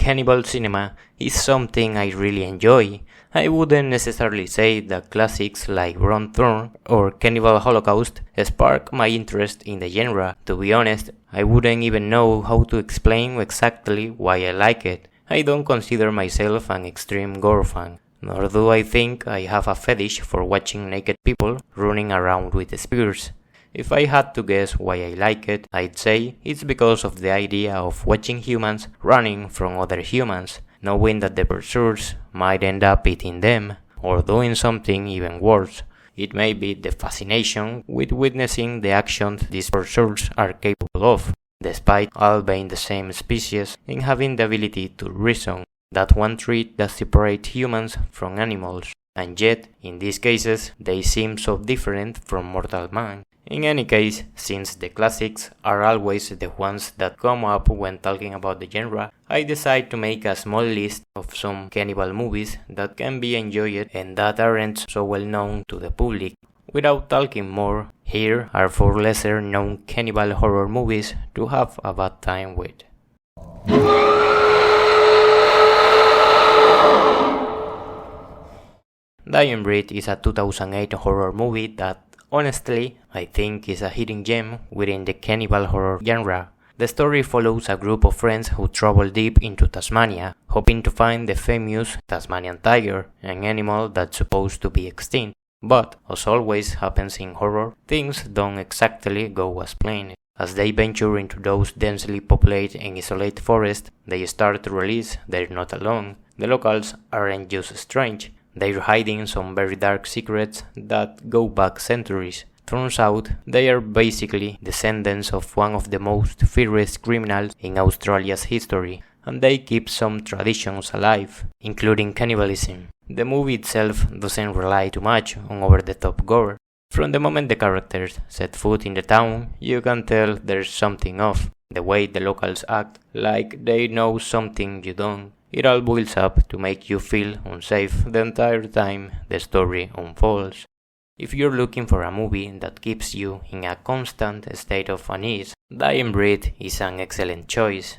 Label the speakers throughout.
Speaker 1: cannibal cinema is something I really enjoy. I wouldn't necessarily say that classics like Ron Thorn or Cannibal Holocaust spark my interest in the genre. To be honest, I wouldn't even know how to explain exactly why I like it. I don't consider myself an extreme gore fan, nor do I think I have a fetish for watching naked people running around with spears. If I had to guess why I like it, I'd say it's because of the idea of watching humans running from other humans, knowing that the pursuers might end up eating them, or doing something even worse. It may be the fascination with witnessing the actions these pursuers are capable of, despite all being the same species and having the ability to reason, that one trait that separates humans from animals, and yet, in these cases, they seem so different from mortal man. In any case, since the classics are always the ones that come up when talking about the genre, I decide to make a small list of some cannibal movies that can be enjoyed and that aren't so well known to the public. Without talking more, here are 4 lesser known cannibal horror movies to have a bad time with. Dying Breed is a 2008 horror movie that, honestly, I think is a hidden gem within the cannibal horror genre. The story follows a group of friends who travel deep into Tasmania, hoping to find the famous Tasmanian tiger, an animal that's supposed to be extinct. But, as always happens in horror, things don't exactly go as planned. As they venture into those densely populated and isolated forests, they start to realize they're not alone. The locals aren't just strange. They're hiding some very dark secrets that go back centuries. Turns out, they are basically descendants of one of the most fierce criminals in Australia's history, and they keep some traditions alive, including cannibalism. The movie itself doesn't rely too much on over-the-top gore. From the moment the characters set foot in the town, you can tell there's something off. The way the locals act, like they know something you don't. It all builds up to make you feel unsafe the entire time the story unfolds. If you're looking for a movie that keeps you in a constant state of unease, Dying Breed is an excellent choice.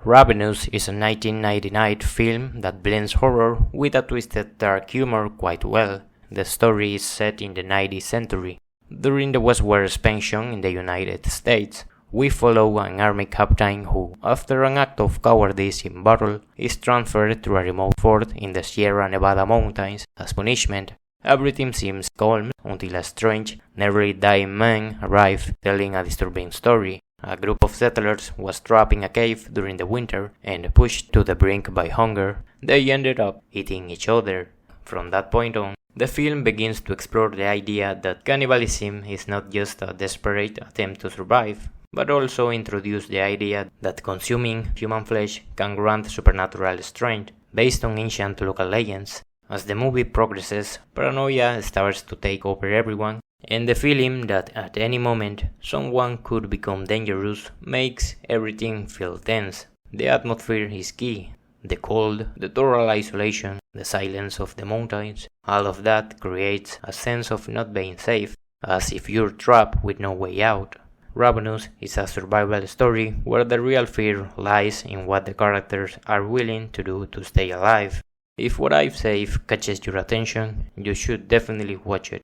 Speaker 1: Ravenous is a 1999 film that blends horror with a twisted dark humor quite well. The story is set in the 19th century. During the westward expansion in the United States, we follow an army captain who, after an act of cowardice in battle, is transferred to a remote fort in the Sierra Nevada mountains as punishment. Everything seems calm until a strange, nearly dying man arrives telling a disturbing story. A group of settlers was trapped in a cave during the winter and pushed to the brink by hunger. They ended up eating each other. From that point on, the film begins to explore the idea that cannibalism is not just a desperate attempt to survive, but also introduce the idea that consuming human flesh can grant supernatural strength based on ancient local legends. As the movie progresses, paranoia starts to take over everyone, and the feeling that at any moment someone could become dangerous makes everything feel tense. The atmosphere is key. The cold, the total isolation, the silence of the mountains, all of that creates a sense of not being safe, as if you're trapped with no way out. Ravenous is a survival story where the real fear lies in what the characters are willing to do to stay alive. If what I've said catches your attention, you should definitely watch it.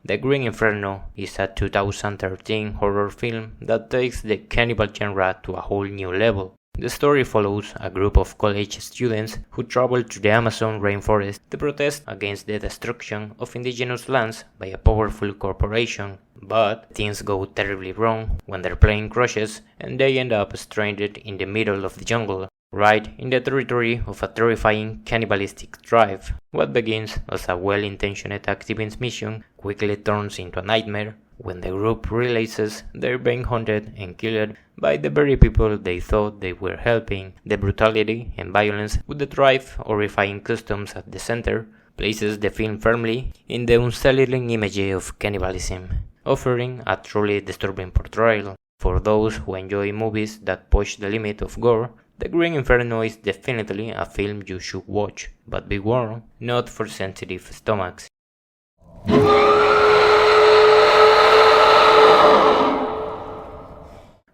Speaker 1: The Green Inferno is a 2013 horror film that takes the cannibal genre to a whole new level. The story follows a group of college students who travel to the Amazon rainforest to protest against the destruction of indigenous lands by a powerful corporation. But things go terribly wrong when their plane crashes and they end up stranded in the middle of the jungle, right in the territory of a terrifying cannibalistic tribe. What begins as a well-intentioned activist mission quickly turns into a nightmare when the group realizes they're being hunted and killed by the very people they thought they were helping. The brutality and violence with the tribe's horrifying customs at the center places the film firmly in the unsettling image of cannibalism, offering a truly disturbing portrayal. For those who enjoy movies that push the limit of gore, The Green Inferno is definitely a film you should watch, but be warned, not for sensitive stomachs.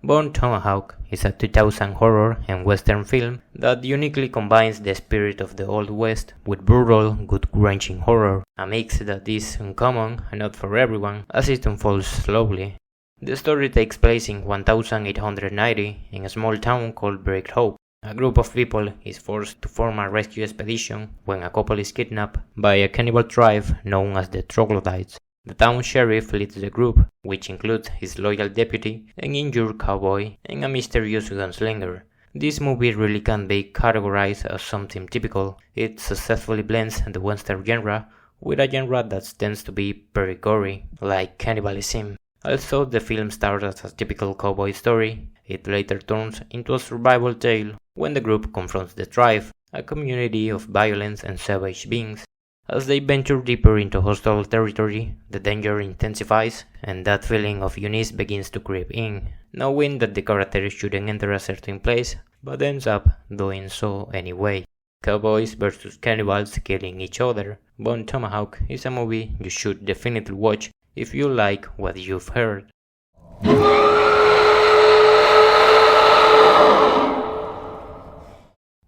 Speaker 1: Bone Tomahawk is a 2000 horror and western film that uniquely combines the spirit of the Old West with brutal, gut-wrenching horror, a mix that is uncommon and not for everyone as it unfolds slowly. The story takes place in 1890 in a small town called Break Hope. A group of people is forced to form a rescue expedition when a couple is kidnapped by a cannibal tribe known as the Troglodytes. The town sheriff leads the group, which includes his loyal deputy, an injured cowboy, and a mysterious gunslinger. This movie really can be categorized as something typical. It successfully blends the western genre with a genre that tends to be very gory, like cannibalism. Although the film starts as a typical cowboy story, it later turns into a survival tale when the group confronts the tribe, a community of violence and savage beings. As they venture deeper into hostile territory, the danger intensifies, and that feeling of unease begins to creep in, knowing that the characters shouldn't enter a certain place, but ends up doing so anyway. Cowboys versus cannibals killing each other. Bone Tomahawk is a movie you should definitely watch if you like what you've heard.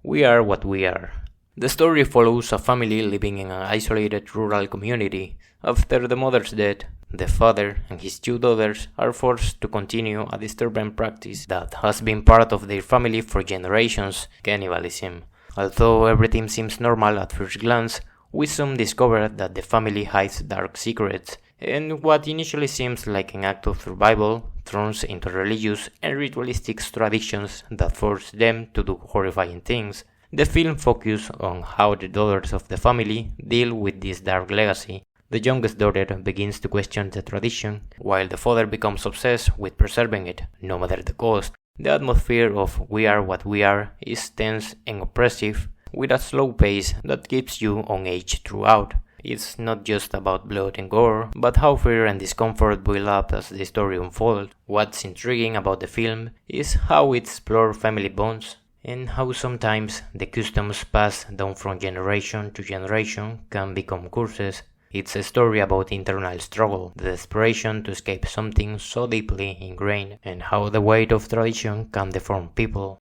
Speaker 1: We Are What We Are. The story follows a family living in an isolated rural community. After the mother's death, the father and his two daughters are forced to continue a disturbing practice that has been part of their family for generations, cannibalism. Although everything seems normal at first glance, we soon discover that the family hides dark secrets, and what initially seems like an act of survival turns into religious and ritualistic traditions that force them to do horrifying things. The film focuses on how the daughters of the family deal with this dark legacy. The youngest daughter begins to question the tradition, while the father becomes obsessed with preserving it, no matter the cost. The atmosphere of We Are What We Are is tense and oppressive, with a slow pace that keeps you on edge throughout. It's not just about blood and gore, but how fear and discomfort build up as the story unfolds. What's intriguing about the film is how it explores family bonds, and how sometimes the customs passed down from generation to generation can become curses. It's a story about internal struggle, the desperation to escape something so deeply ingrained, and how the weight of tradition can deform people.